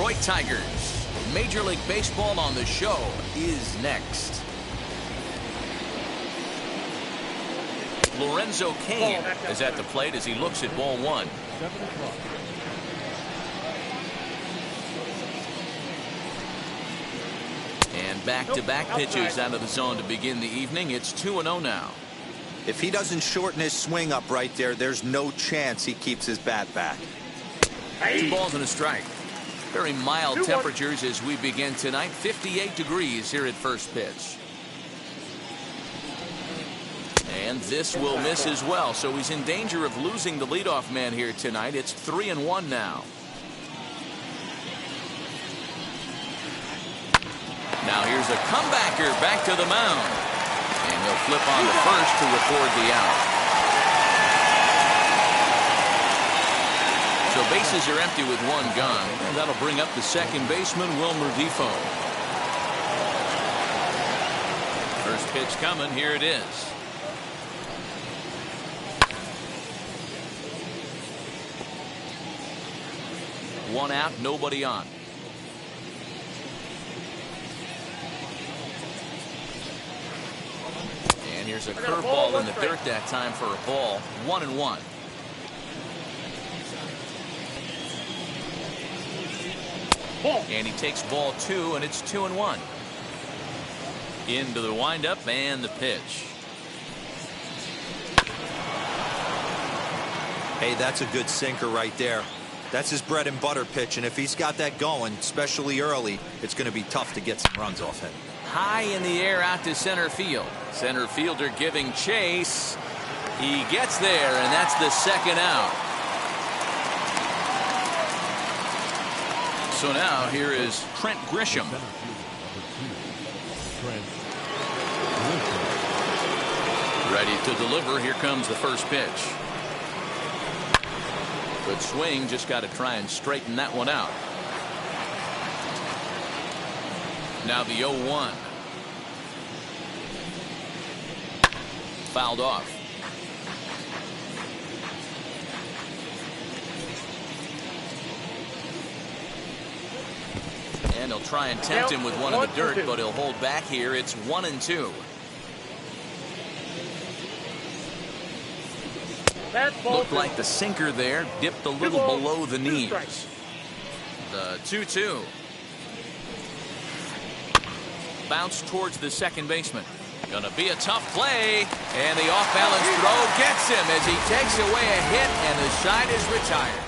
Detroit Tigers. Major League Baseball on the Show is next. Lorenzo Cain is at the plate as he looks at ball one. 7 o'clock. And back-to-back pitches out of the zone to begin the evening. It's 2-0 now. If he doesn't shorten his swing up right there, there's no chance he keeps his bat back. 2 balls and a strike. Very mild temperatures as we begin tonight. 58 degrees here at first pitch. And this will miss as well, so he's in danger of losing the leadoff man here tonight. It's 3-1 now. Now here's a comebacker back to the mound. And he'll flip on to first to record the out. So bases are empty with 1 gone. And that'll bring up the second baseman, Wilmer Defoe. First pitch coming. Here it is. One out, nobody on. And here's a curveball in the dirt that time for a ball. 1-1. And he takes ball 2, and it's 2-1. Into the windup and the pitch. Hey, that's a good sinker right there. That's his bread and butter pitch, and if he's got that going, especially early, it's going to be tough to get some runs off him. High in the air out to center field. Center fielder giving chase. He gets there, and that's the second out. So now here is Trent Grisham. Ready to deliver. Here comes the first pitch. Good swing, just got to try and straighten that one out. Now the 0-1. Fouled off. And he'll try and tempt him with one in the dirt, but he'll hold back here. It's 1-2. Looked like the sinker there dipped a little below the knees. The 2-2. Bounce towards the second baseman. Gonna be a tough play, and the off-balance throw gets him as he takes away a hit, and the side is retired.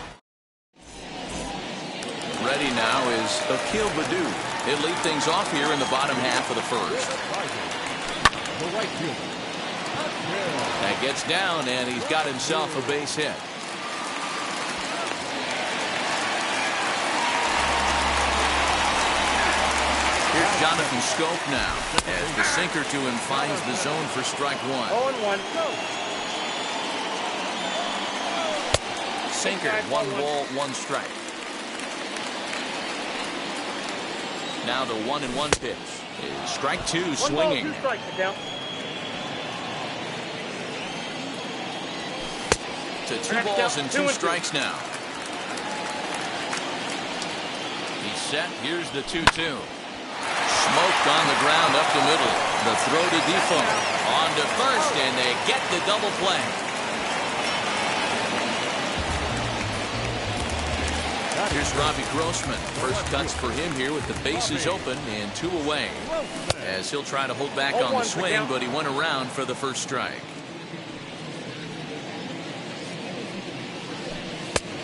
Ready now is Akil Baddoo. He'll lead things off here in the bottom half of the first. The right fielder. That gets down, and he's got himself a base hit. Here's Jonathan Scope now, as the sinker to him finds the zone for strike 1. 0-1. Sinker, 1 ball, 1 strike. Now the 1-1 pitch is strike 2, swinging. 1 ball, 2 strikes, down. To 2 balls and 2 strikes now. He's set. Here's the 2-2. Smoked on the ground up the middle. The throw to Defoe. On to first, and they get the double play. Here's Robbie Grossman. First cuts for him here with the bases open and 2 away. As he'll try to hold back on the swing, but he went around for the first strike.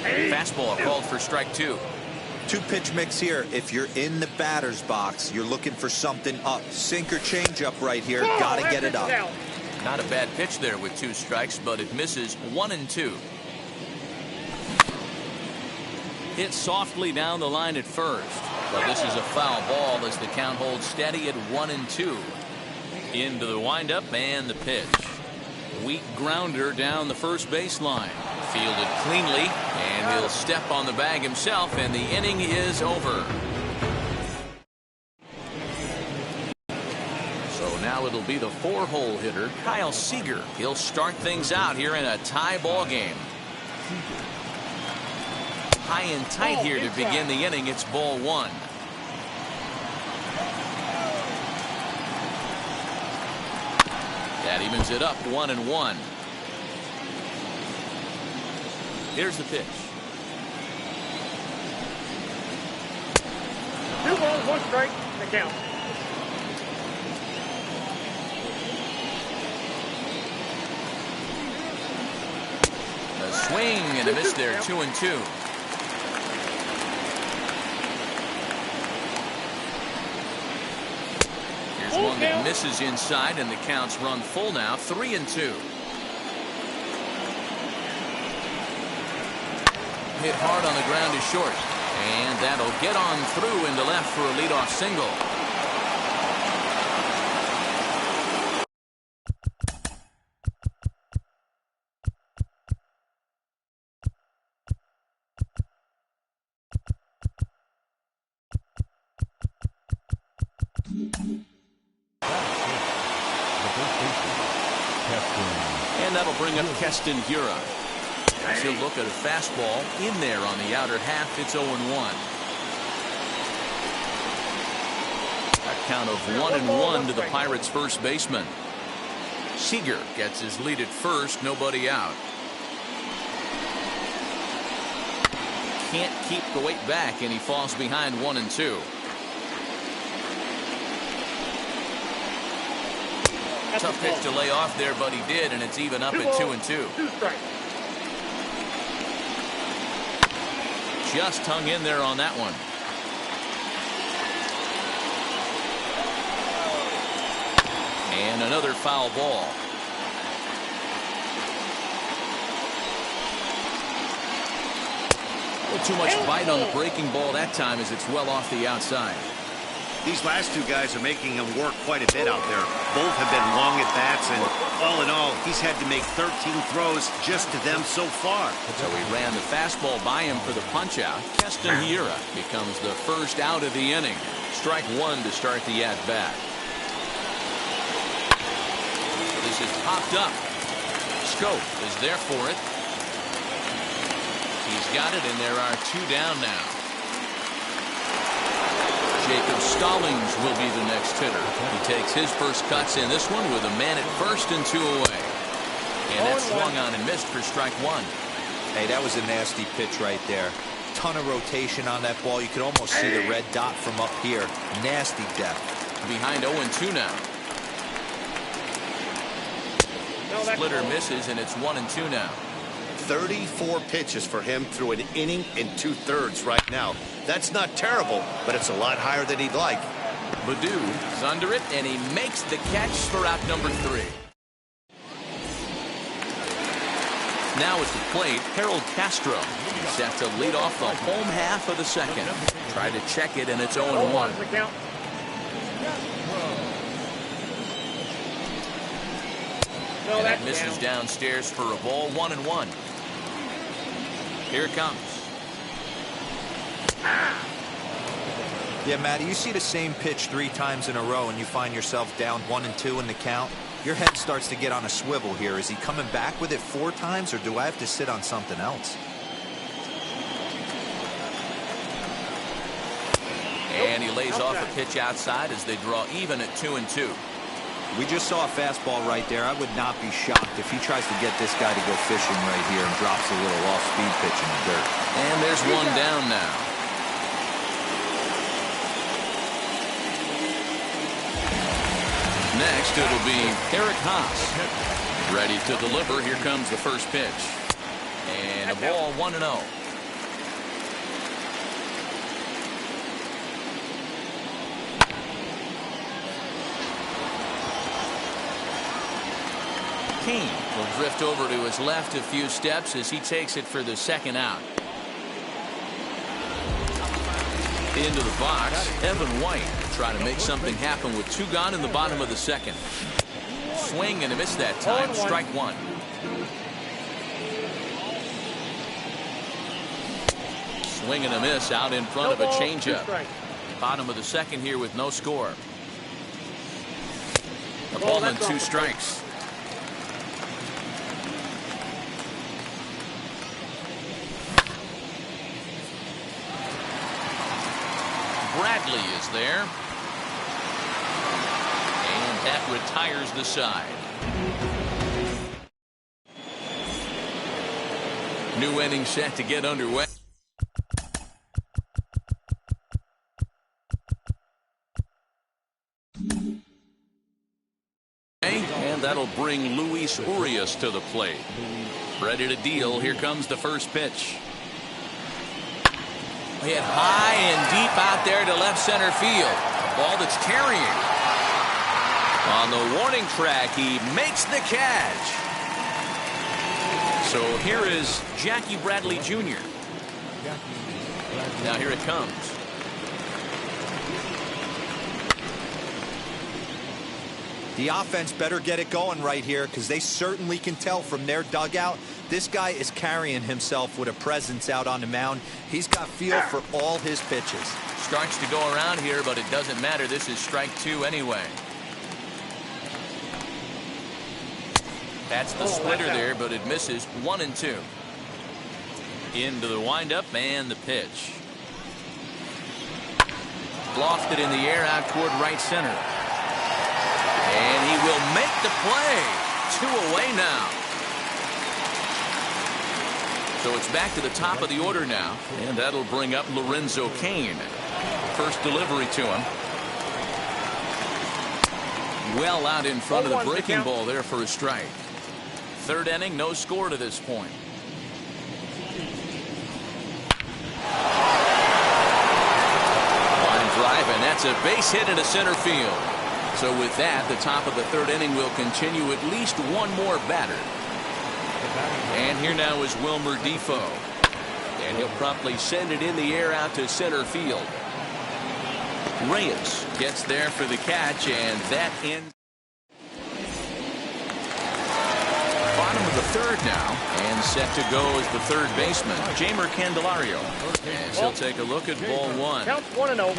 Fastball called for strike 2. 2-pitch mix here. If you're in the batter's box, you're looking for something up. Sinker changeup right here. Gotta get it up. Not a bad pitch there with 2 strikes, but it misses 1-2. Hit softly down the line at first. But this is a foul ball as the count holds steady at 1-2. Into the windup and the pitch. Weak grounder down the first baseline. Fielded cleanly, and he'll step on the bag himself, and the inning is over. So now it'll be the 4-hole hitter, Kyle Seager. He'll start things out here in a tie ball game. high and tight here to begin the inning. It's ball one. That evens it up 1-1. Here's the pitch. 2 balls, 1 strike, the count. A swing and a miss there, 2-2. Here's one that misses inside, and the count's run full now, 3-2. Hit hard on the ground is short, and that'll get on through into left for a leadoff single. And that'll bring up Keston Hiura. He'll look at a fastball in there on the outer half. It's 0-1. A count of 1-1 to the Pirates' first baseman. Seager gets his lead at first, nobody out. Can't keep the weight back, and he falls behind 1-2. Tough pitch to lay off there, but he did, and it's even up at 2-2. 2 strikes. Just hung in there on that one. And another foul ball. Well, too much bite on the breaking ball that time as it's well off the outside. These last 2 guys are making him work quite a bit out there. Both have been long at bats, and all in all, he's had to make 13 throws just to them so far. So he ran the fastball by him for the punch-out. Keston Hiura becomes the first out of the inning. Strike 1 to start the at-bat. This is popped up. Scope is there for it. He's got it, and there are 2 down now. Jacob Stallings will be the next hitter. He takes his first cuts in this one with a man at first and 2 away. And that swung on and missed for strike 1. Hey, that was a nasty pitch right there. Ton of rotation on that ball. You could almost see the red dot from up here. Nasty depth. Behind 0-2 now. Splitter misses, and it's 1-2 now. 34 pitches for him through an inning and 2/3 right now. That's not terrible, but it's a lot higher than he'd like. Baddoo is under it, and he makes the catch for out number 3. Now at the plate, Harold Castro set to lead off the home half of the second. Try to check it, and it's 0-1. And that misses downstairs for a ball, 1-1. Here it comes. Yeah, Matty, you see the same pitch 3 times in a row and you find yourself down 1-2 in the count. Your head starts to get on a swivel here. Is he coming back with it 4 times, or do I have to sit on something else? And he lays off a pitch outside as they draw even at 2-2. We just saw a fastball right there. I would not be shocked if he tries to get this guy to go fishing right here and drops a little off-speed pitch in the dirt. And there's 1 down now. Next, it'll be Eric Haas. Ready to deliver. Here comes the first pitch. And a ball, 1-0. Kane will drift over to his left a few steps as he takes it for the second out. Into the box, Evan White trying to make something happen with 2 gone in the bottom of the second. Swing and a miss that time. Strike 1. Swing and a miss out in front of a changeup. Bottom of the second here with no score. A ball and 2 strikes. Bradley is there. And that retires the side. New inning set to get underway. And that'll bring Luis Urias to the plate. Ready to deal. Here comes the first pitch. Hit high and deep out there to left center field. Ball that's carrying. On the warning track, he makes the catch. So here is Jackie Bradley Jr. Now here it comes. The offense better get it going right here, because they certainly can tell from their dugout this guy is carrying himself with a presence out on the mound. He's got feel for all his pitches. Starts to go around here, but it doesn't matter. This is strike two anyway. That's the splitter there, but it misses. 1-2. Into the windup and the pitch. Lofted in the air out toward right center. And he will make the play. 2 away now. So it's back to the top of the order now. And that'll bring up Lorenzo Cain. First delivery to him. Well out in front of the breaking ball there for a strike. Third inning, no score to this point. Line drive, and that's a base hit into center field. So with that, the top of the third inning will continue at least one more batter. And here now is Wilmer Defoe. And he'll promptly send it in the air out to center field. Reyes gets there for the catch, and that ends. Bottom of the third now, and set to go is the third baseman, Jeimer Candelario. As he'll take a look at ball one. Count 1-0.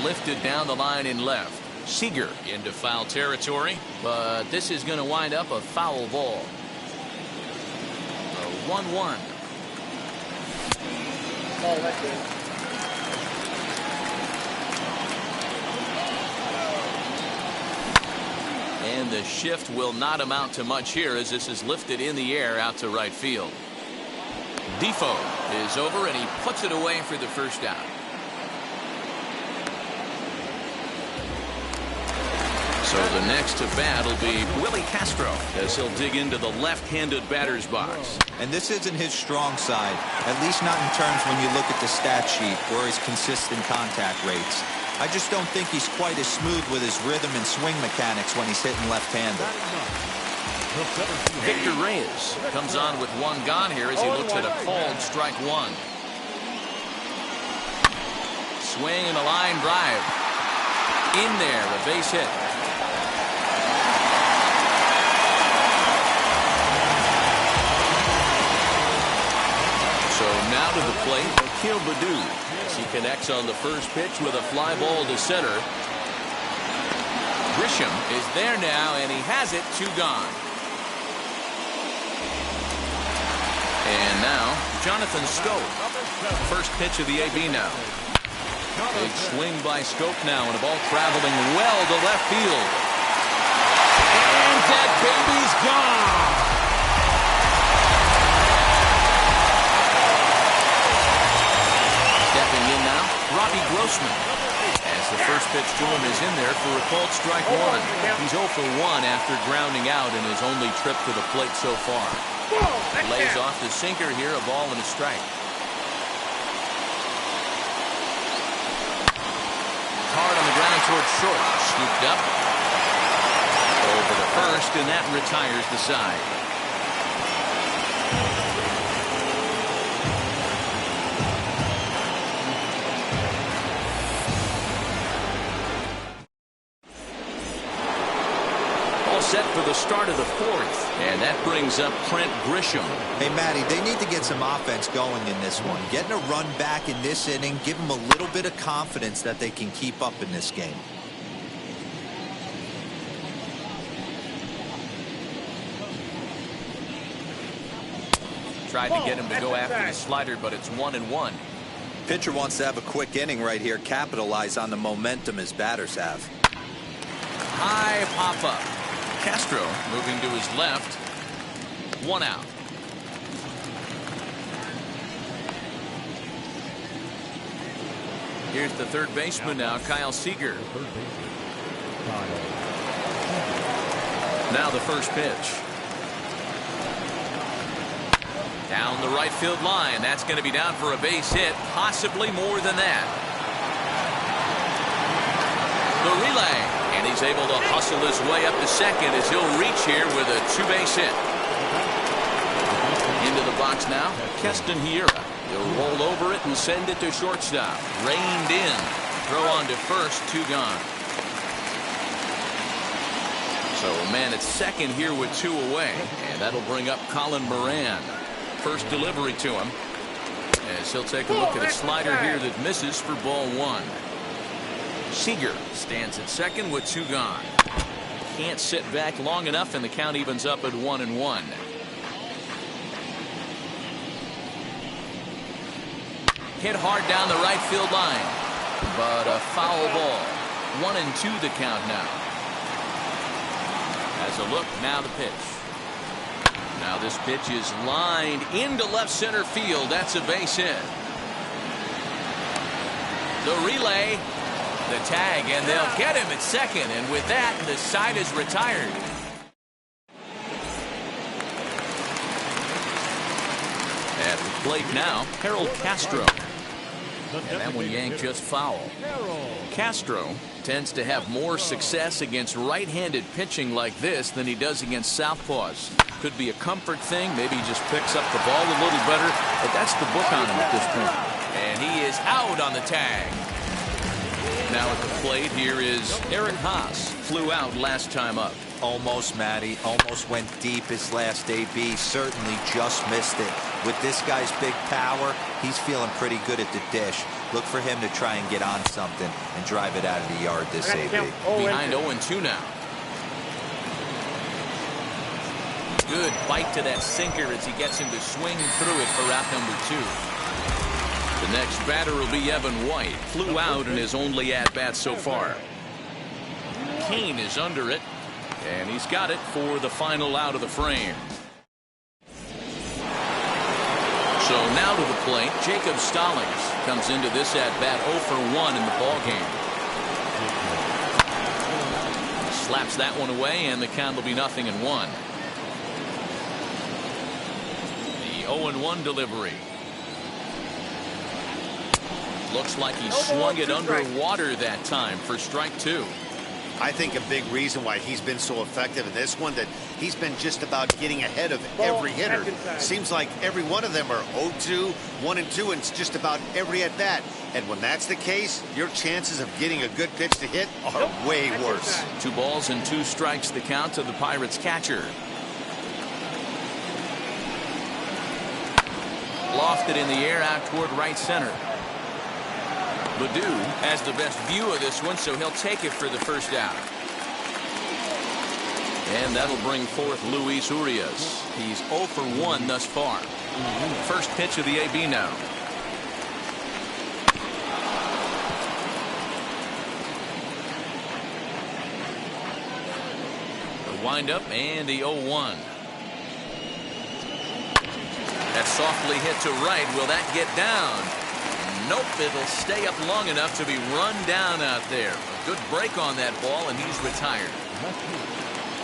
Lifted down the line in left. Seager into foul territory, but this is going to wind up a foul ball. A 1-1. Oh, that's good. And the shift will not amount to much here as this is lifted in the air out to right field. Defoe is over and he puts it away for the first out. So the next to bat will be Willie Castro as he'll dig into the left-handed batter's box. And this isn't his strong side, at least not in terms when you look at the stat sheet or his consistent contact rates. I just don't think he's quite as smooth with his rhythm and swing mechanics when he's hitting left-handed. Victor Reyes comes on with one gone here as he looks at a called strike one. Swing and a line drive. In there, a base hit. So now to the plate, Akil Baddoo, as he connects on the first pitch with a fly ball to center. Grisham is there now, and he has it. 2 gone. And now Jonathan Scope. First pitch of the AB now. Big swing by Scope now, and a ball traveling well to left field. And that baby's gone. Stepping in now, Robbie Grossman. As the first pitch to him is in there for a called strike one. He's 0 for 1 after grounding out in his only trip to the plate so far. Lays off the sinker here, a ball and a strike. Hard on the ground towards short. Scooped up. Over the first, and that retires the side. Set for the start of the fourth, and that brings up Trent Grisham. Hey, Matty, they need to get some offense going in this one. Getting a run back in this inning, give them a little bit of confidence that they can keep up in this game. tried to get him to go after the slider, but it's 1-1. Pitcher wants to have a quick inning right here, capitalize on the momentum his batters have. High pop-up. Castro moving to his left. 1 out. Here's the third baseman now, Kyle Seager. Now the first pitch. Down the right field line. That's going to be down for a base hit, possibly more than that. The relay, and he's able to hustle his way up to second as he'll reach here with a 2-base hit. Into the box now, Keston Hiura. He'll roll over it and send it to shortstop. Reined in. Throw on to first, 2 gone. So a man at second here with 2 away, and that'll bring up Colin Moran. First delivery to him, as he'll take a look at a slider here that misses for ball 1. Seager stands at second with 2 gone. Can't sit back long enough, and the count evens up at 1-1. Hit hard down the right field line, but a foul ball. 1-2 the count now. As a look, now the pitch. Now this pitch is lined into left center field. That's a base hit. The relay, the tag, and they'll get him at second. And with that, the side is retired. At the plate now, Harold Castro. And that one yanked just foul. Castro tends to have more success against right-handed pitching like this than he does against southpaws. Could be a comfort thing. Maybe he just picks up the ball a little better. But that's the book on him at this point. And he is out on the tag. Now at the plate, here is Eric Haas. Flew out last time up. Almost, Matty. Almost went deep his last AB. Certainly just missed it. With this guy's big power, he's feeling pretty good at the dish. Look for him to try and get on something and drive it out of the yard this AB. Behind 0-2 now. Good bite to that sinker as he gets him to swing through it for out number 2. The next batter will be Evan White. Flew out in his only at-bat so far. Kane is under it, and he's got it for the final out of the frame. So now to the plate, Jacob Stallings comes into this at-bat 0 for 1 in the ballgame. Slaps that one away, and the count will be 0-1. The 0-1 delivery. Looks like he swung it underwater that time for strike 2. I think a big reason why he's been so effective in this one, that he's been just about getting ahead of every hitter. Seems like every one of them are 0-2, 1-2, and it's just about every at bat. And when that's the case, your chances of getting a good pitch to hit are way worse. 2 balls and 2 strikes the count to the Pirates catcher. Lofted in the air out toward right center. Ledoux has the best view of this one, so he'll take it for the first out. And that'll bring forth Luis Urias. He's 0 for 1 thus far. First pitch of the AB now. The windup and the 0-1. That softly hit to right. Will that get down? Nope, it'll stay up long enough to be run down out there. A good break on that ball, and he's retired.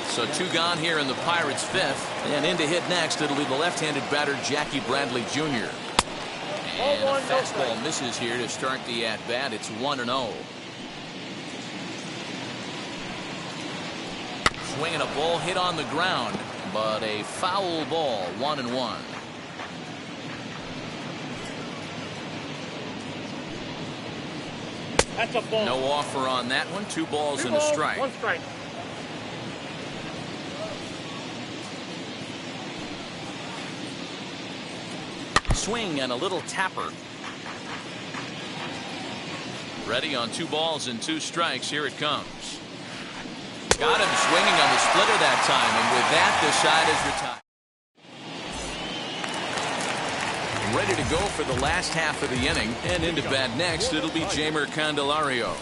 So 2 gone here in the Pirates' 5th. And in to hit next, it'll be the left-handed batter, Jackie Bradley Jr. And a fastball misses here to start the at-bat. It's 1-0. Swinging a ball hit on the ground, but a foul ball, 1-1. That's a ball. No offer on that one. 2 balls and a strike. 1 strike. Swing and a little tapper. Ready on 2 balls and 2 strikes. Here it comes. Got him swinging on the splitter that time, and with that, the side is retired. ready to go for the last half of the inning. And into bat next, it'll be Jamer Candelario.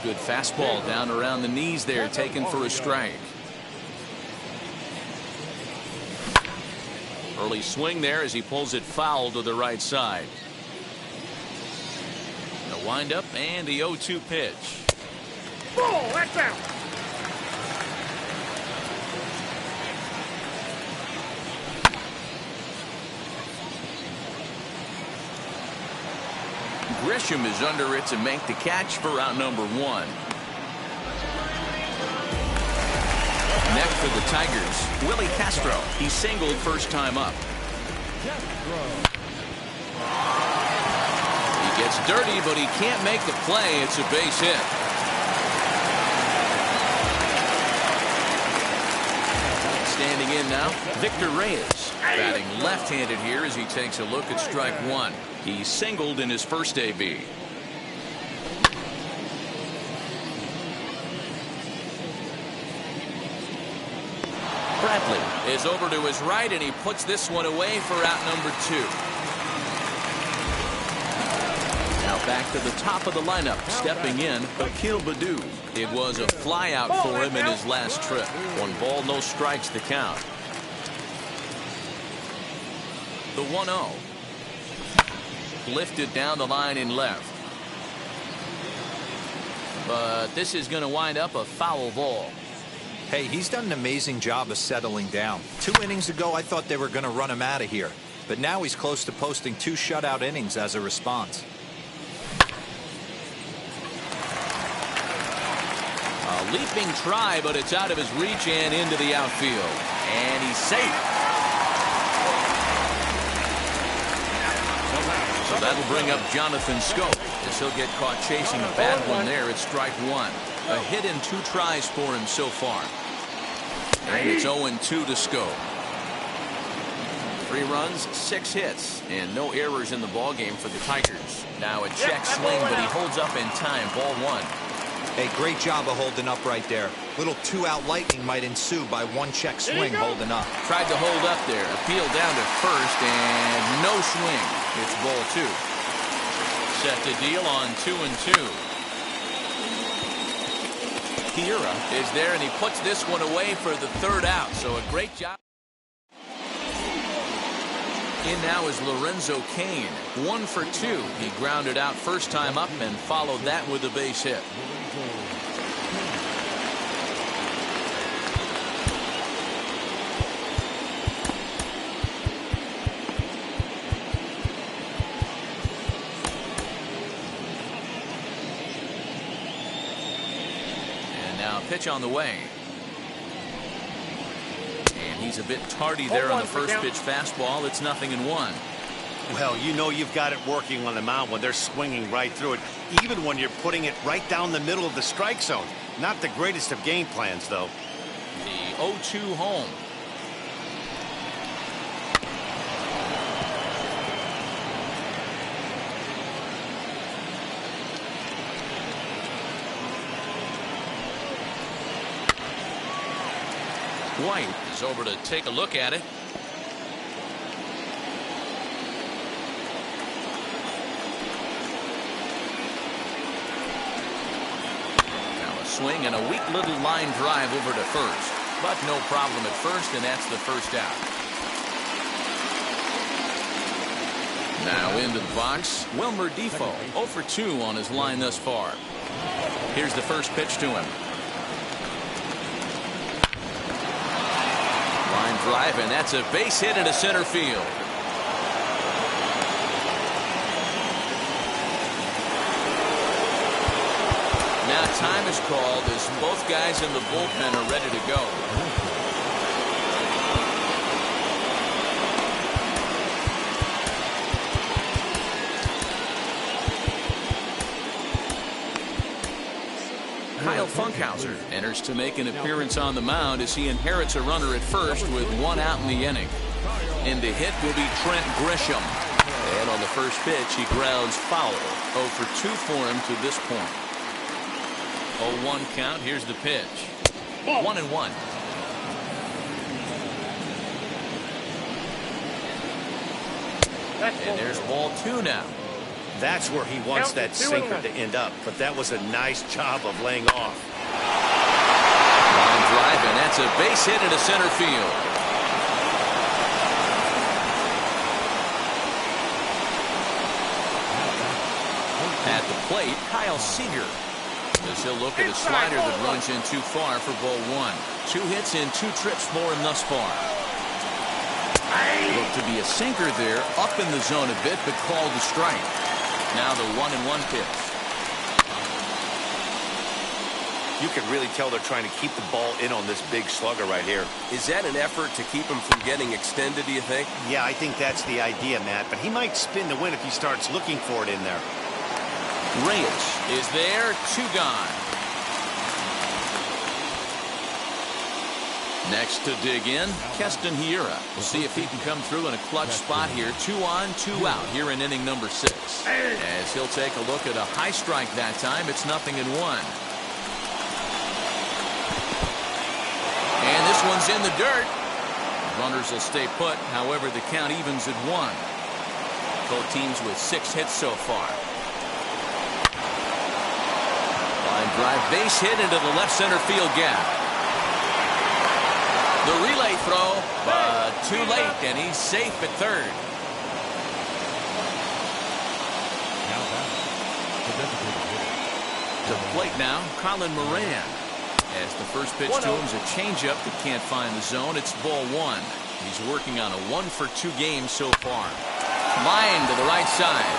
Good fastball down around the knees there, taken for a strike. Early swing there as he pulls it foul to the right side. The windup and the 0-2 pitch. Ball, that's out. Grisham is under it to make the catch for out number 1. Next for the Tigers, Willie Castro. He singled first time up. He gets dirty, but he can't make the play. It's a base hit. Standing in now, Victor Reyes. Batting left-handed here as he takes a look at strike 1. He singled in his first AB. Bradley is over to his right, and he puts this one away for out number 2. Now back to the top of the lineup, stepping in, Akil Baddoo. It was a flyout for him in his last trip. 1 ball, no strikes to count. The 1-0. Lifted down the line in left. But this is going to wind up a foul ball. Hey, he's done an amazing job of settling down. 2 innings ago, I thought they were going to run him out of here. But now he's close to posting 2 shutout innings as a response. A leaping try, but it's out of his reach and into the outfield. And he's safe. So that'll bring up Jonathan Scope as he'll get caught chasing a bad one there at strike 1. A hit in 2 tries for him so far. And it's 0-2 to Scope. 3 runs, 6 hits, and no errors in the ballgame for the Tigers. Now a check swing, but he holds up in time. Ball 1. Hey, great job of holding up right there. Little 2-out lightning might ensue by 1 check swing holding up. Tried to hold up there. Appeal down to first, and no swing. It's ball 2. Set to deal on 2-2. Kira is there, and he puts this one away for the 3rd out. So a great job. In now is Lorenzo Cain. 1 for 2. He grounded out first time up and followed that with a base hit. Pitch on the way. And he's a bit tardy there on the first pitch fastball. It's 0-1. Well, you know you've got it working on the mound when they're swinging right through it, even when you're putting it right down the middle of the strike zone. Not the greatest of game plans, though. The 0-2 home. White is over to take a look at it. Now a swing and a weak little line drive over to first. But no problem at first, and that's the first out. Now into the box, Wilmer Defoe. 0 for 2 on his line thus far. Here's the first pitch to him. Drive, and that's a base hit into center field. Now time is called as both guys in the bullpen are ready to go. Kyle Funkhauser enters to make an appearance on the mound as he inherits a runner at first with 1 out in the inning. In to hit will be Trent Grisham. And on the first pitch, he grounds foul. 0 for 2 for him to this point. 0-1 count. Here's the pitch. 1-1. And there's ball 2 now. That's where he wants that sinker to end up, but that was a nice job of laying off. Line drive, and that's a base hit into center field. At the plate, Kyle Seager. As he'll look at a slider that runs in too far for ball 1. 2 hits in 2 trips for him thus far. Looked to be a sinker there, up in the zone a bit, but called a strike. Now the 1-1 pitch. You can really tell they're trying to keep the ball in on this big slugger right here. Is that an effort to keep him from getting extended, do you think? Yeah, I think that's the idea, Matt. But he might spin the win if he starts looking for it in there. Reyes is there, 2 gone. Next to dig in, Keston Hiura. We'll see if he can come through in a clutch spot here. 2 on, 2 out here in inning number 6. As he'll take a look at a high strike that time, it's 0-1. And this one's in the dirt. Runners will stay put. However, the count evens at 1. Both teams with 6 hits so far. Line drive, base hit into the left center field gap. The relay throw, but too late, and he's safe at third. To plate now, Colin Moran. As the first pitch to him is a changeup that can't find the zone. It's ball 1. He's working on a 1-for-2 game so far. Line to the right side,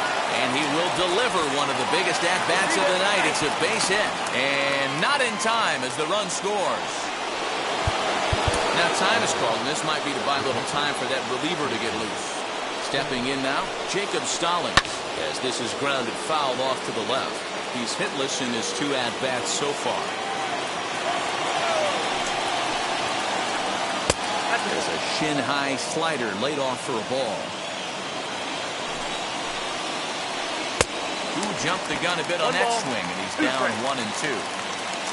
and he will deliver one of the biggest at-bats of the night. It's a base hit, and not in time as the run scores. Now time is called, and this might be to buy a little time for that reliever to get loose. Stepping in now, Jacob Stallings, as this is grounded foul off to the left. He's hitless in his 2 at-bats so far. There's a shin-high slider laid off for a ball. Who jumped the gun a bit on that swing, and he's down 1-2.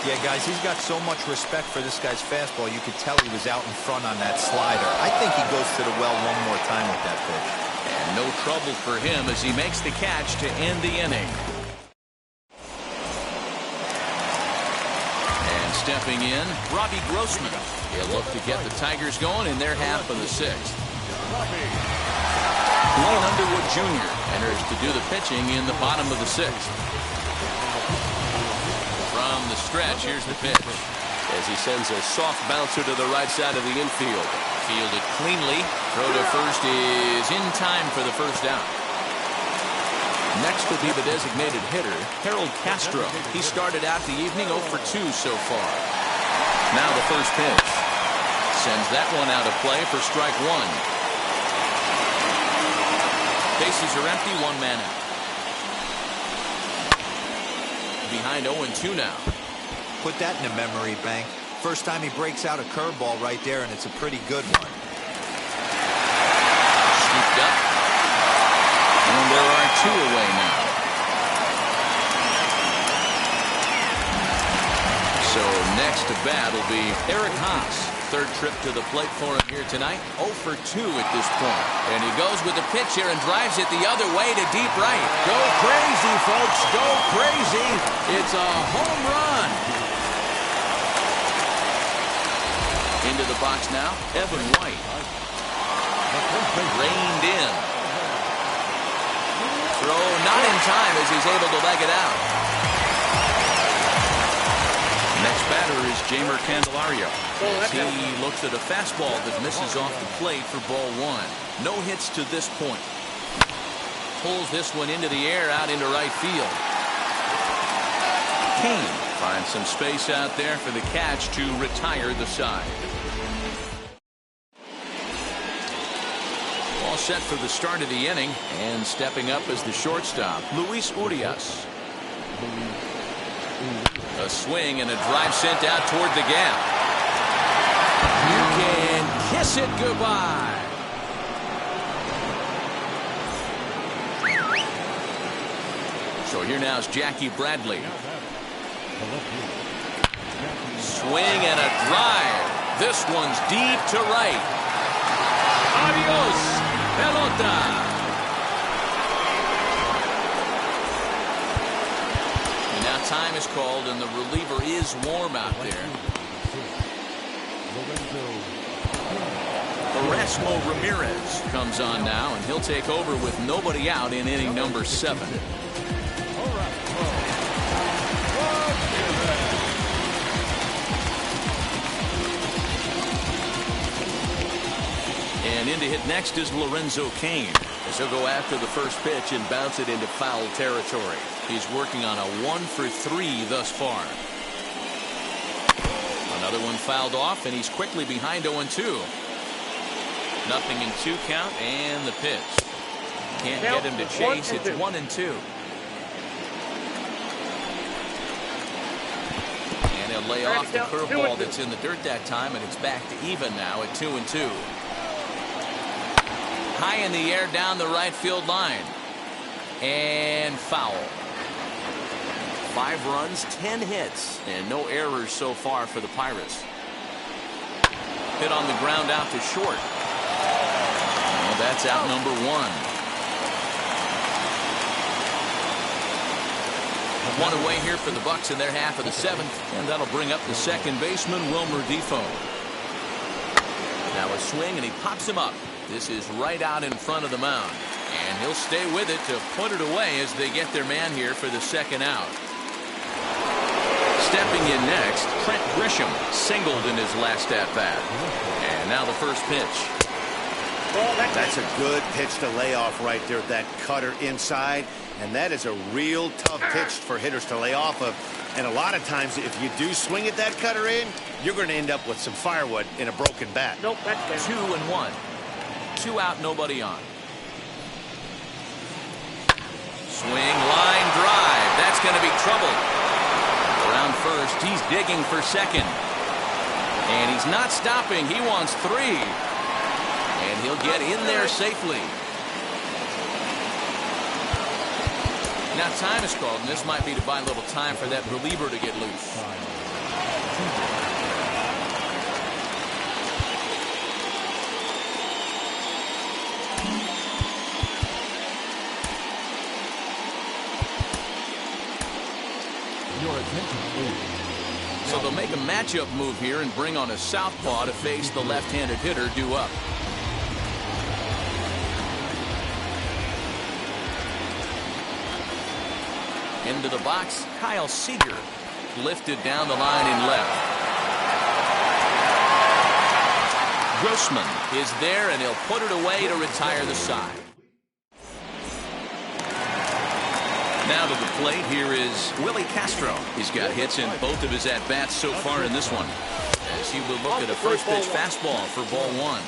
Yeah, guys, he's got so much respect for this guy's fastball. You could tell he was out in front on that slider. I think he goes to the well one more time with that pitch. And no trouble for him as he makes the catch to end the inning. And stepping in, Robbie Grossman. He'll look to get the Tigers going in their half of the 6th. Blaine Underwood Jr. enters to do the pitching in the bottom of the 6th. From the stretch, here's the pitch. As he sends a soft bouncer to the right side of the infield. Fielded cleanly. Throw to first is in time for the first out. Next will be the designated hitter, Harold Castro. He started out the evening 0 for 2 so far. Now the first pitch. Sends that one out of play for strike 1. Bases are empty, 1 man out. Behind 0-2 now. Put that in a memory bank. First time he breaks out a curveball right there, and it's a pretty good one. Scooped up. And there are 2 away now. So next to bat will be Eric Haas. Third trip to the plate for him here tonight. 0 for 2 at this point. And he goes with the pitch here and drives it the other way to deep right. Go crazy, folks. Go crazy. It's a home run. Into the box now, Evan White. Reined in. Throw not in time as he's able to leg it out. Next batter is Jeimer Candelario. As he looks at a fastball that misses off the plate for ball 1. No hits to this point. Pulls this one into the air out into right field. Kane finds some space out there for the catch to retire the side. All set for the start of the inning, and stepping up as the shortstop, Luis Urias. A swing and a drive sent out toward the gap. You can kiss it goodbye. So here now is Jackie Bradley. Swing and a drive. This one's deep to right. Adios, pelota. called, and the reliever is warm out there. Erasmo Ramirez comes on now, and he'll take over with nobody out in inning number 7. And in to hit next is Lorenzo Cain, as he'll go after the first pitch and bounce it into foul territory. He's working on a 1-for-3 thus far. Another one fouled off, and he's quickly behind 0-2. Nothing in 2 count, and the pitch. Can't get him to chase. It's 1-2. And he'll lay off the curveball that's in the dirt that time, and it's back to even now at 2-2. High in the air down the right field line. And foul. 5 runs, 10 hits, and no errors so far for the Pirates. Hit on the ground out to short. Well, that's out number 1. One away here for the Bucks in their half of the 7th, and that'll bring up the second baseman, Wilmer Defoe. Now a swing, and he pops him up. This is right out in front of the mound, and he'll stay with it to put it away as they get their man here for the second out. Stepping in next, Trent Grisham singled in his last at-bat. And now the first pitch. That's a good pitch to lay off right there, that cutter inside. And that is a real tough pitch for hitters to lay off of. And a lot of times, if you do swing at that cutter in, you're going to end up with some firewood in a broken bat. Nope, that's 2-1. 2 out, nobody on. Swing, line drive. That's going to be trouble. Around first, he's digging for second. And he's not stopping. He wants 3. And he'll get in there safely. Now time is called, and this might be to buy a little time for that reliever to get loose. So they'll make a matchup move here and bring on a southpaw to face the left-handed hitter due up. Into the box, Kyle Seager lifted down the line in left. Grossman is there, and he'll put it away to retire the side. Now to the plate, here is Willie Castro. He's got hits in both of his at-bats so far in this one, as he will look at a first pitch fastball for ball 1.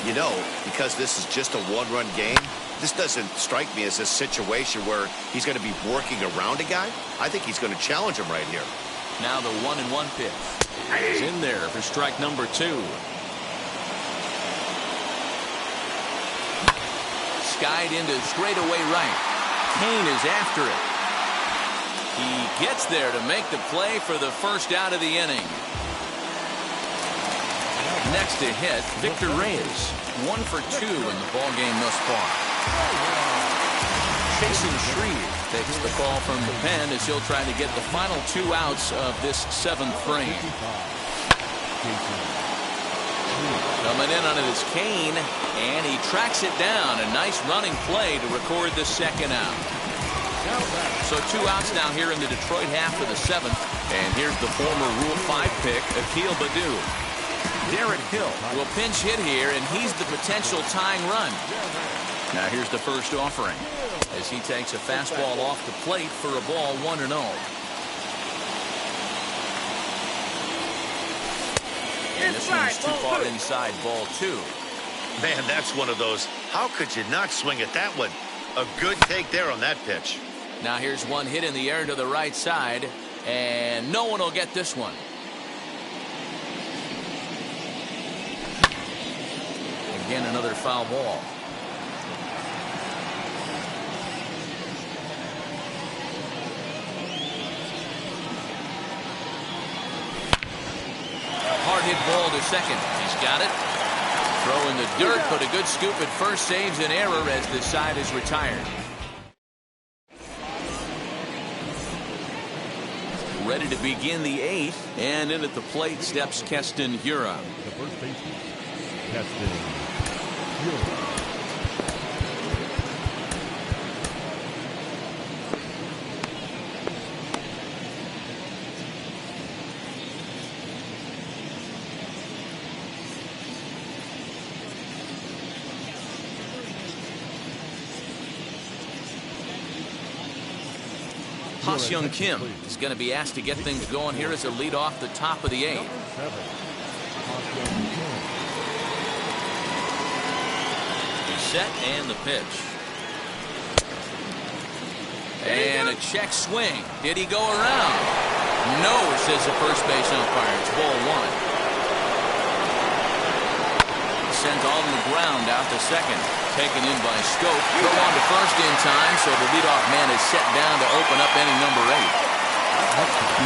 You know, because this is just a 1-run game, this doesn't strike me as a situation where he's going to be working around a guy. I think he's going to challenge him right here. Now the 1-1 pitch is in there for strike number 2. Skied into straightaway right. Cain is after it. He gets there to make the play for the first out of the inning. Next to hit, Victor Reyes. 1 for 2 in the ballgame thus far. Jason Shreve takes the call from the pen as he'll try to get the final 2 outs of this 7th frame. Coming in on it is Cain, and he tracks it down. A nice running play to record the second out. So 2 outs now here in the Detroit half of the 7th. And here's the former Rule 5 pick, Akil Baddoo. Derek Hill will pinch hit here, and he's the potential tying run. Now here's the first offering as he takes a fastball off the plate for a ball 1-0. And this one's too far inside, ball 2. Man, that's one of those. How could you not swing at that one? A good take there on that pitch. Now here's one hit in the air to the right side, and no one will get this one. Again, another foul ball. Hard hit ball to second. He's got it. Throw in the dirt, but a good scoop at first saves an error as the side is retired. Ready to begin the 8th, and in at the plate steps Keston Hiura. The first baseman, Keston Hiura. Young Kim is going to be asked to get things going here as a lead off the top of the 8th. He's set and the pitch. And a check swing. Did he go around? No, says the first base umpire. It's ball 1. Sends all on the ground out to second. Taken in by Scope. Throw on to first in time, so the leadoff man is set down to open up inning number 8.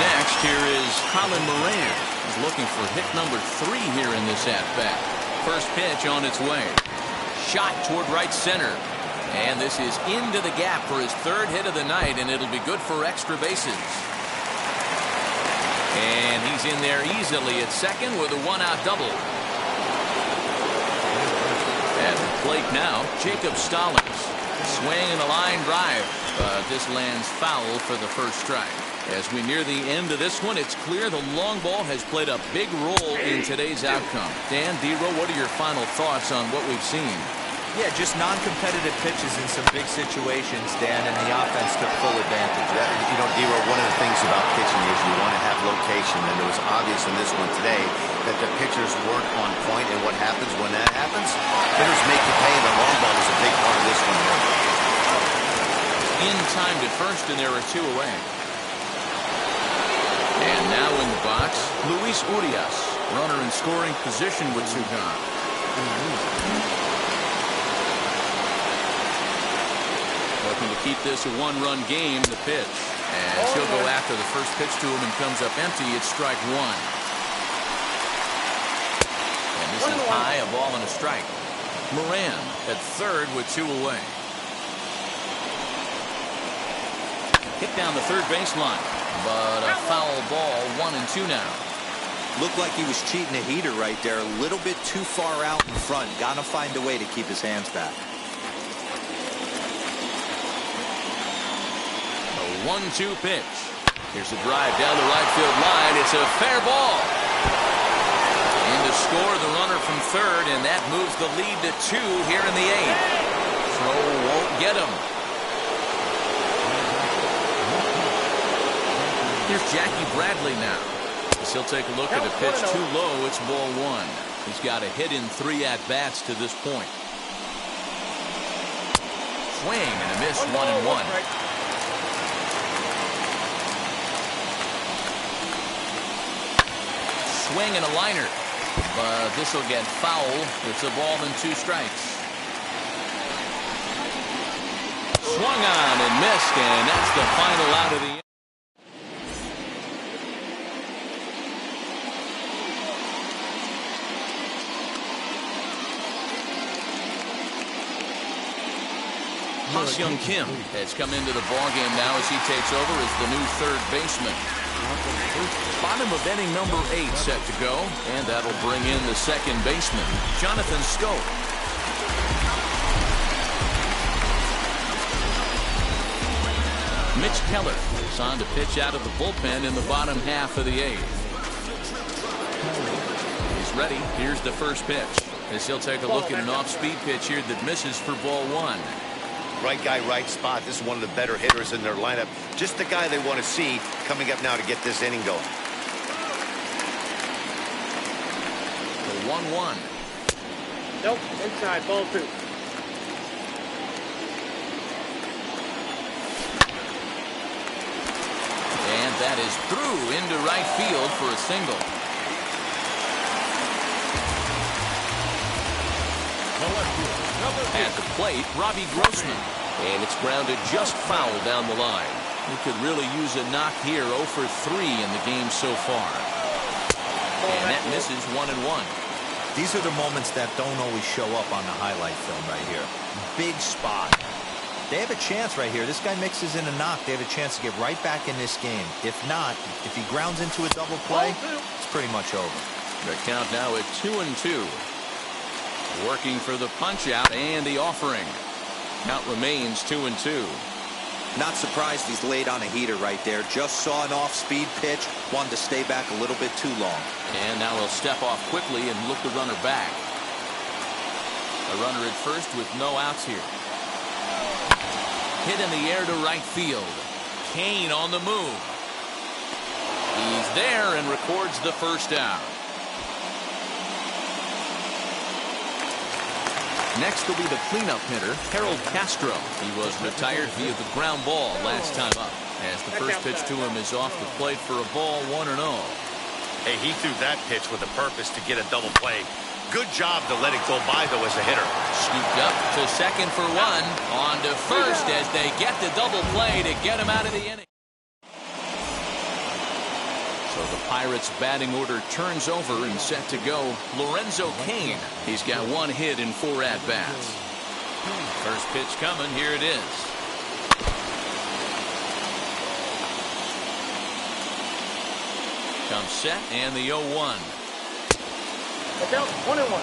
Next, here is Colin Moran. He's looking for hit number 3 here in this at-bat. First pitch on its way. Shot toward right center. And this is into the gap for his 3rd hit of the night, and it'll be good for extra bases. And he's in there easily at second with a 1-out double. At the plate now, Jacob Stallings. Swing and a line drive. This lands foul for the first strike. As we near the end of this one, it's clear the long ball has played a big role in today's outcome. Dan, Dero, what are your final thoughts on what we've seen? Yeah, just non-competitive pitches in some big situations, Dan, and the offense took full advantage. You know, Dero, one of the things about pitching is you want to have location, and it was obvious in this one today that the pitchers weren't on point, and what happens when that happens? Hitters make you pay, and the long ball was a big part of this one here. In time to first, and there are 2 away. And now in the box, Luis Urias, runner in scoring position with 2 gone. Looking to keep this a 1-run game, the pitch. As he'll go after the first pitch to him and comes up empty, it's strike 1. And this is high, a ball and a strike. Moran at 3rd with 2 away. Hit down the 3rd baseline, but a foul ball, 1-2 now. Looked like he was cheating a heater right there, a little bit too far out in front. Gotta find a way to keep his hands back. 1-2 pitch. Here's a drive down the right field line. It's a fair ball. In to score the runner from 3rd, and that moves the lead to 2 here in the 8th. Throw won't get him. Here's Jackie Bradley now. He'll take a look at a pitch too low. It's ball 1. He's got a hit in 3 at-bats to this point. Swing and a miss, 1-1. Swing and a liner, but this will get foul. It's a ball and 2 strikes. Swung on and missed, and that's the final out of the inning. Young Kim has come into the ballgame now as he takes over as the new 3rd baseman. Bottom of inning number 8 set to go, and that'll bring in the 2nd baseman, Jonathan Scope. Mitch Keller is on to pitch out of the bullpen in the bottom half of the 8th. He's ready. Here's the first pitch, as he'll take a look at an off-speed pitch here that misses for ball 1. Right guy, right spot. This is one of the better hitters in their lineup. Just the guy they want to see coming up now to get this inning going. The 1-1. Nope, inside, ball 2. And that is through into right field for a single. At the plate, Robbie Grossman. And it's grounded just foul down the line. He could really use a knock here. 0 for 3 in the game so far. And that misses 1-1. These are the moments that don't always show up on the highlight film right here. Big spot. They have a chance right here. This guy mixes in a knock. They have a chance to get right back in this game. If not, if he grounds into a double play, it's pretty much over. The count now at 2-2. Working for the punch out and the offering. Count remains 2-2. Not surprised he's laid on a heater right there. Just saw an off-speed pitch. Wanted to stay back a little bit too long. And now he'll step off quickly and look the runner back. A runner at first with no outs here. Hit in the air to right field. Kane on the move. He's there and records the first out. Next will be the cleanup hitter, Harold Castro. He was retired via the ground ball last time up. As the first pitch to him is off the plate for a ball, 1-0. Hey, he threw that pitch with a purpose to get a double play. Good job to let it go by, though, as a hitter. Scooped up to second for one. On to first as they get the double play to get him out of the inning. So the Pirates batting order turns over and set to go. Lorenzo Cain. He's got 1 hit in 4 at-bats. First pitch coming. Here it is. Comes set and the 0-1. Look out, 1-1.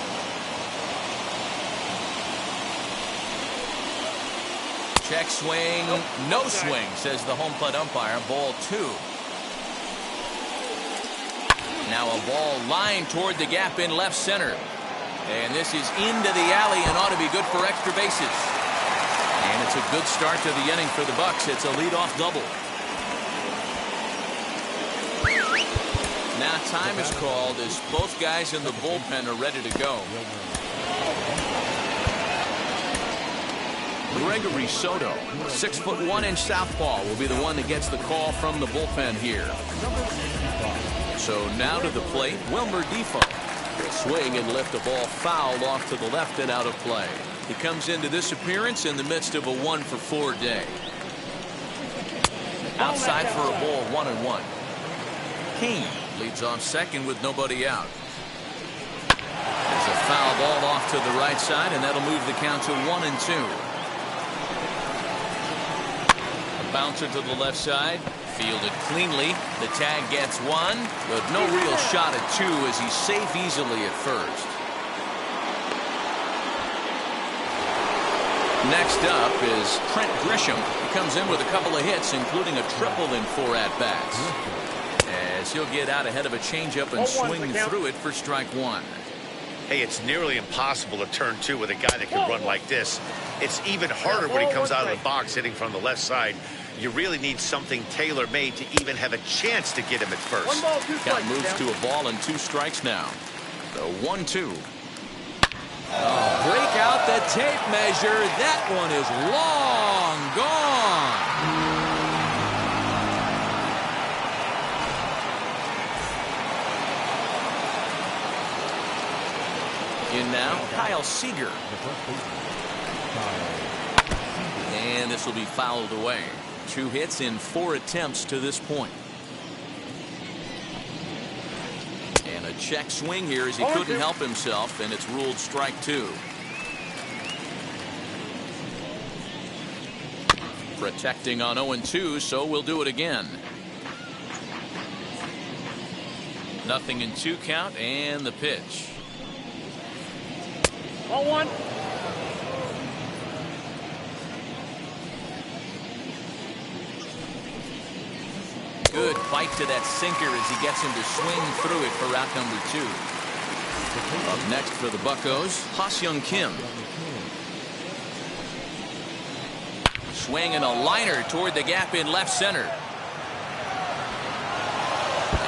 Check swing. No swing, says the home plate umpire. Ball 2. Now a ball lined toward the gap in left center. And this is into the alley and ought to be good for extra bases. And it's a good start to the inning for the Bucks. It's a leadoff double. Now time is called as both guys in the bullpen are ready to go. Gregory Soto, 6'1" southpaw, will be the one that gets the call from the bullpen here. So now to the plate, Wilmer Defoe will swing and lift the ball foul off to the left and out of play. He comes into this appearance in the midst of a 1-for-4 day. Outside for a ball, 1-1. Kane leads off second with nobody out. There's a foul ball off to the right side, and that'll move the count to 1-2. A bouncer to the left side. Fielded cleanly. The tag gets 1, but no real shot at 2 as he's safe easily at first. Next up is Trent Grisham. He comes in with a couple of hits, including a triple in 4 at-bats. As he'll get out ahead of a changeup and swing through it for strike 1. Hey, it's nearly impossible to turn 2 with a guy that can run like this. It's even harder when he comes out of the box hitting from the left side. You really need something tailor-made to even have a chance to get him at first. Count moves to a ball and 2 strikes now. The 1-2. Break out the tape measure. That one is long gone. In now, Kyle Seager. And this will be fouled away. 2 hits in 4 attempts to this point. And a check swing here as he couldn't help himself, and it's ruled strike 2. Protecting on 0-2, so we'll do it again. 0-2 count, and the pitch. 0-1. Good bite to that sinker as he gets him to swing through it for out number 2. Up next for the Buccos, Ha-Seong Kim. Swinging a liner toward the gap in left center.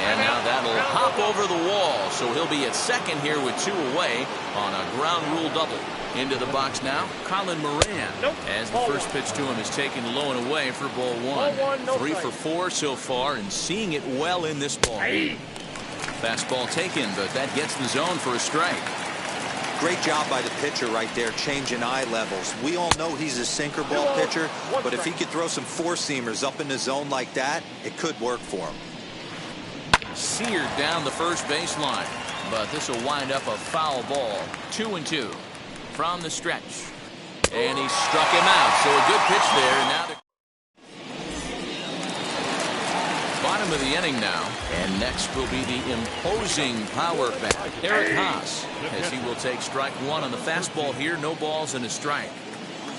And now that'll hop over the wall, so he'll be at second here with 2 away on a ground rule double. Into the box now, Colin Moran. As the first pitch to him is taken low and away for ball 1. 3 for 4 so far, and seeing it well in this ball game. Fastball taken, but that gets the zone for a strike. Great job by the pitcher right there, changing eye levels. We all know he's a sinker ball pitcher, but if he could throw some 4-seamers up in the zone like that, it could work for him. Seared down the first baseline, but this will wind up a foul ball. 2-2 from the stretch. And he struck him out. So a good pitch there. And now bottom of the inning now. And next will be the imposing power bat, Eric Haas, as he will take strike one on the fastball here. No balls and a strike.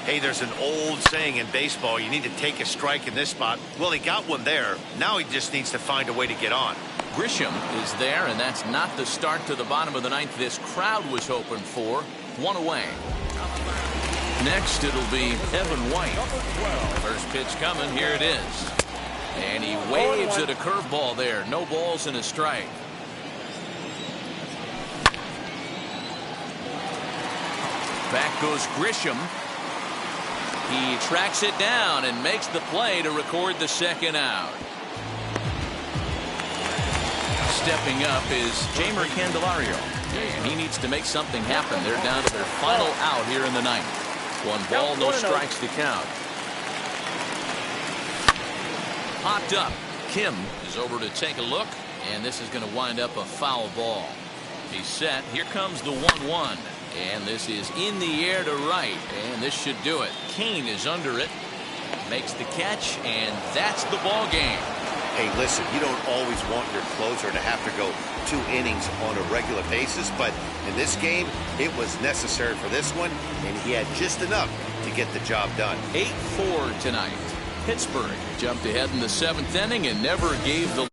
Hey, there's an old saying in baseball, you need to take a strike in this spot. Well, he got one there. Now he just needs to find a way to get on. Grisham is there, and that's not the start to the bottom of the ninth this crowd was hoping for. One away. Next, it'll be Evan White. First pitch coming. Here it is. And he waves at a curveball there. No balls and a strike. Back goes Grisham. He tracks it down and makes the play to record the second out. Stepping up is Jeimer Candelario, and he needs to make something happen. They're down to their final out here in the ninth. One ball, no strikes to count. Popped up. Kim is over to take a look, and this is going to wind up a foul ball. He's set. Here comes the 1-1. And this is in the air to right, and this should do it. Kane is under it, makes the catch, and that's the ball game. Hey, listen, you don't always want your closer to have to go 2 innings on a regular basis, but in this game, it was necessary for this one, and he had just enough to get the job done. 8-4 tonight. Pittsburgh jumped ahead in the 7th inning and never gave the